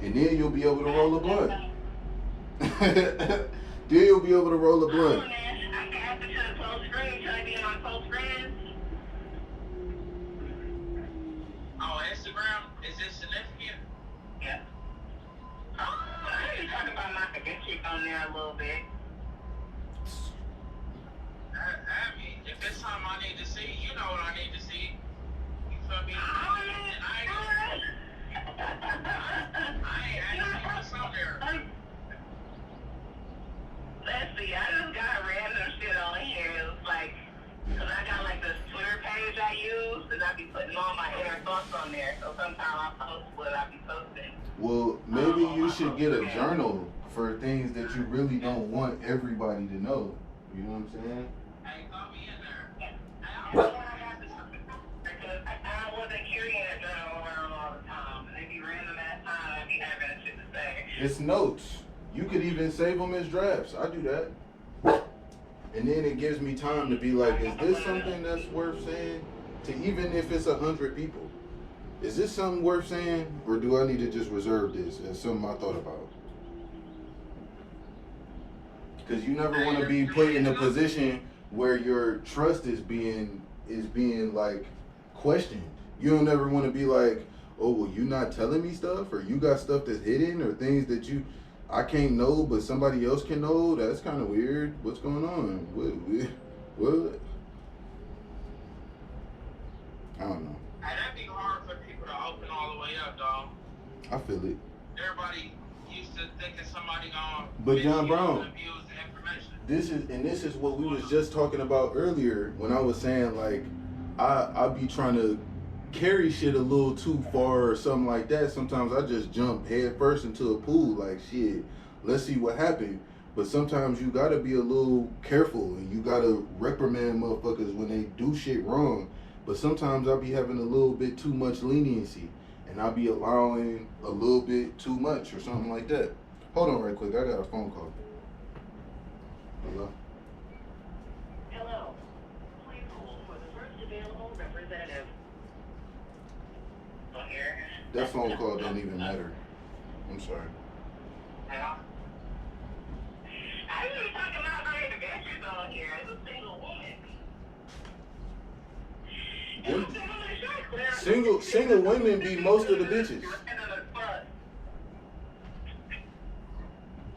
And then you'll be able to roll a blunt. Then you'll be able to roll a blunt. I can add it to the close friends. Should I be in my close friends? Oh, Instagram? Is this significant? Yeah. I need to talk about my good chick on there a little bit. I mean, if it's something I need to see, you know what I need to see. You feel me? And I ain't asking what's on there. Let's see, I just got random shit on here. It's like, because I got like this Twitter page I use, and I be putting all my inner thoughts on there. So sometimes I post what I be posting. Well, maybe you should get a journal for things that you really don't want everybody to know. You know what I'm saying? Hey, throw me in there. I wasn't carrying that journal around all the time. And they be random ass time, I be having shit to say. It's notes. You could even save them as drafts. I do that. And then it gives me time to be like, is this something that's worth saying? To even if it's 100 people. Is this something worth saying? Or do I need to just reserve this as something I thought about? Because you never want to be put in a position where your trust is being like questioned. You don't ever want to be like, oh, well, you not telling me stuff, or you got stuff that's hidden, or things that I can't know, but somebody else can know. That's kind of weird. What's going on? What? I don't know. Hey, that'd be hard for people to open all the way up, dog. I feel it. Everybody used to thinking somebody gonna But John Brown, abuse the information. This is what we was just talking about earlier when I was saying like I be trying to carry shit a little too far or something like that. Sometimes I just jump head first into a pool like shit. Let's see what happened. But sometimes you gotta be a little careful and you gotta reprimand motherfuckers when they do shit wrong. But sometimes I'll be having a little bit too much leniency and I'll be allowing a little bit too much or something like that. Hold on right quick, I got a phone call. Hello? Hello. Please hold for the first available representative. On here. That phone call don't even matter. I'm sorry. Yeah. I was talking about my adventures on here. As a single woman. Single women be most of the bitches.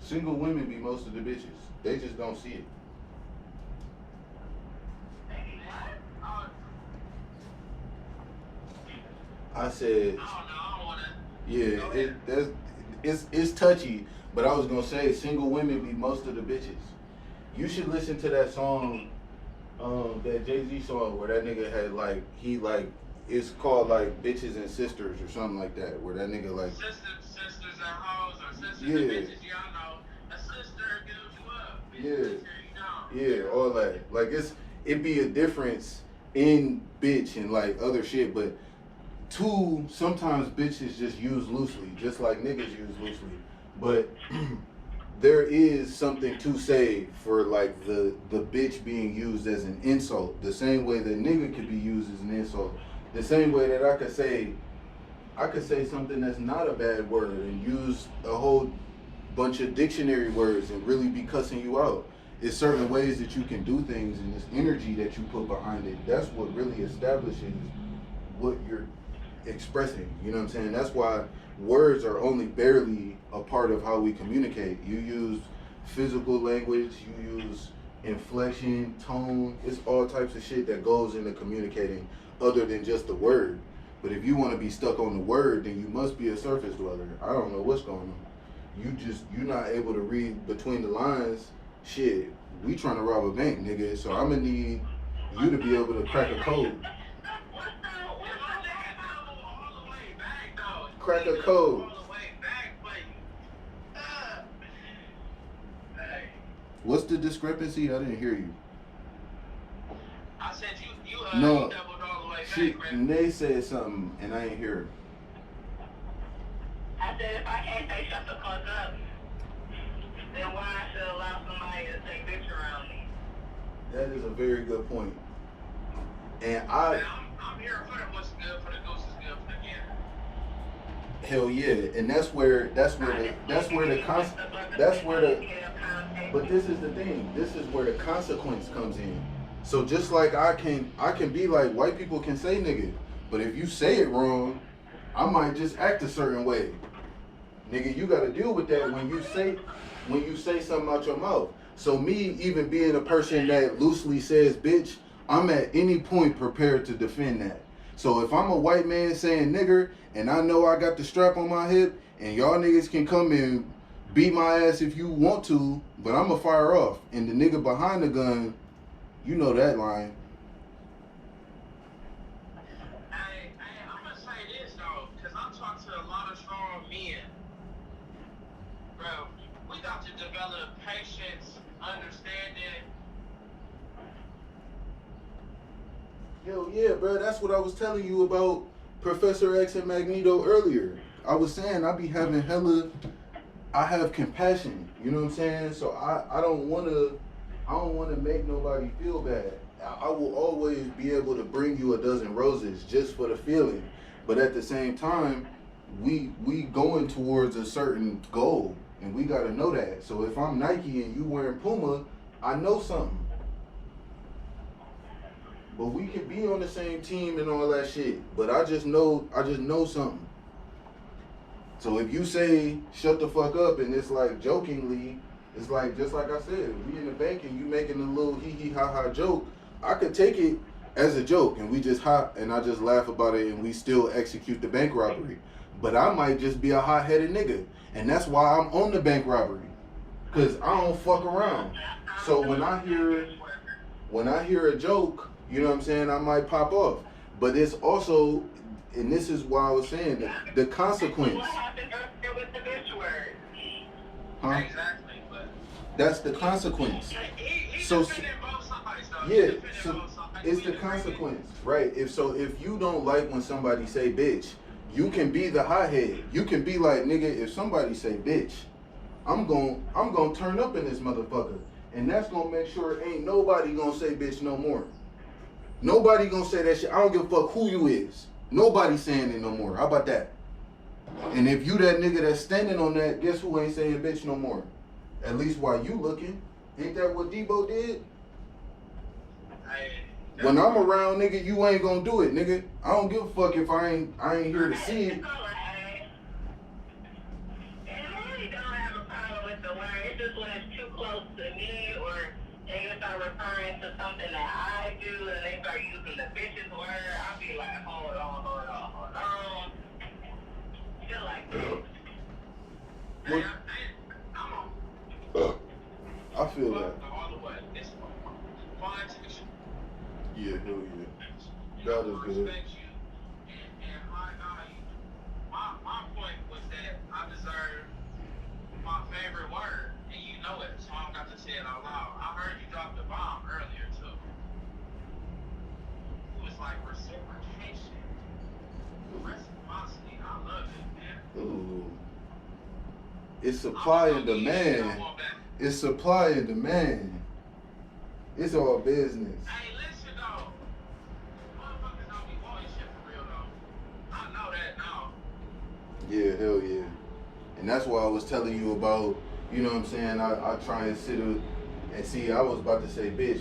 Single women be most of the bitches. They just don't see it. I said, yeah, it's touchy, but I was gonna say single women be most of the bitches. You should listen to that song, that Jay-Z song where that nigga had it's called like Bitches and Sisters or something like that, where that nigga like sisters and hoes or sisters yeah. and bitches, y'all know. A sister gives you up. Bitch, yeah, all that. Like it be a difference in bitch and like other shit, but two, sometimes bitches just use loosely, just like niggas use loosely. But there is something to say for like the bitch being used as an insult, the same way that nigga could be used as an insult, the same way that I could say something that's not a bad word and use a whole bunch of dictionary words and really be cussing you out. It's certain ways that you can do things, and this energy that you put behind it, that's what really establishes what you're expressing. You know what I'm saying? That's why words are only barely a part of how we communicate. You use physical language, you use inflection, tone. It's all types of shit that goes into communicating other than just the word. But if you want to be stuck on the word, then you must be a surface dweller. I don't know what's going on. You're not able to read between the lines. Shit, we trying to rob a bank, nigga. So I'm gonna need you to be able to crack a code. Crack a code. What's the discrepancy? I didn't hear you. I said you no, doubled all the way back. Nay said something and I ain't hear her. I said if I can't say shut the fuck up, then why I should allow somebody to take bitch around me? That is a very good point. And I'm here for the what's good for the goose is good for the gander. Hell yeah, and that's where but this is the thing. This is where the consequence comes in. So just like I can be like, white people can say nigga, but if you say it wrong, I might just act a certain way. Nigga, you gotta deal with that when you say something out your mouth. So me even being a person that loosely says bitch, I'm at any point prepared to defend that. So if I'm a white man saying nigger and I know I got the strap on my hip and y'all niggas can come and beat my ass if you want to, but I'ma fire off. And the nigga behind the gun, you know that line. I'm gonna say this though, because I'm talking to a lot of strong men. Bro, we got to develop patience, understanding. Hell yeah, bro. That's what I was telling you about Professor X and Magneto earlier. I was saying I be having I have compassion. You know what I'm saying? So I don't wanna make nobody feel bad. I will always be able to bring you a dozen roses just for the feeling. But at the same time, we going towards a certain goal, and we gotta know that. So if I'm Nike and you wearing Puma, I know something. But we could be on the same team and all that shit. But I just know something. So if you say shut the fuck up and it's like jokingly, it's like just like I said, we in the bank and you making a little hee hee ha ha joke, I could take it as a joke and we just and I just laugh about it and we still execute the bank robbery. But I might just be a hot headed nigga. And that's why I'm on the bank robbery. Cause I don't fuck around. So when I hear a joke, you know what I'm saying, I might pop off. But it's also, and this is why I was saying, the consequence. What happened earlier with the bitch word? Huh? Exactly, but That's the consequence. So yeah, so it's the consequence, right? If you don't like when somebody say bitch, you can be the hothead. You can be like, nigga, if somebody say bitch, I'm gonna turn up in this motherfucker. And that's gonna make sure ain't nobody gonna say bitch no more. Nobody gonna say that shit. I don't give a fuck who you is. Nobody saying it no more. How about that? And if you that nigga that's standing on that, guess who ain't saying bitch no more? At least while you looking. Ain't that what Debo did? When I'm around, nigga, you ain't gonna do it, nigga. I don't give a fuck if I ain't here to see it. Referring to something that I do and they start using the bitch's word, I'll be like, hold on. Feel like I'm on. I feel that. All the way. It's fine. Yeah, hell yeah. That is good. Respect you and high value. My point was that I deserve my favorite word, and you know it, so I don't got to say it out loud. I heard you drop the bomb earlier too. It was like reciprocation, reciprocity. I love it, man. Ooh. It's supply and demand. It's supply and demand. It's all business. Hey, listen though. Motherfuckers don't be wanting shit for real though. I know that now. Yeah, hell yeah. And that's why I was telling you about, you know what I'm saying, I try and sit and see, I was about to say bitch,